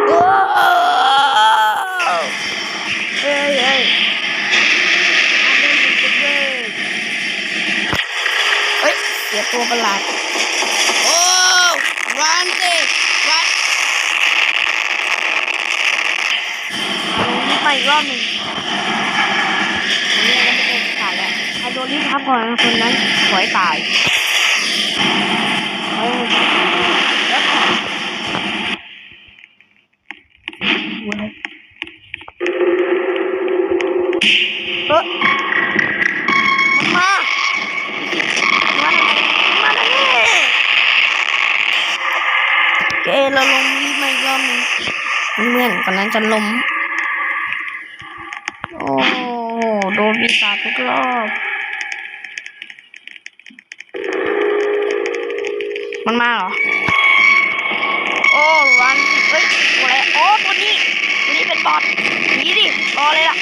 โอ้เฮ้ยเฮ้ยเฮ้ยเสียตัวประหลาดโอ้รันสิรันไปอีกรอบหนึ่งนี่ก็ไม่เป็นสายแล้วใครโดนรีบทับก่อนคนนั้นขอให้ตายเราลงรีบมาอีกรอบนึงเหมือนตอนนั้นจะล้มโอ้โดนปีศาจทุกรอบมันมาเหรอโอ้รันเฮ้ยตัวอะไรโอ้ตัวนี้เป็นบอทหนีดิรอเลยล่ะ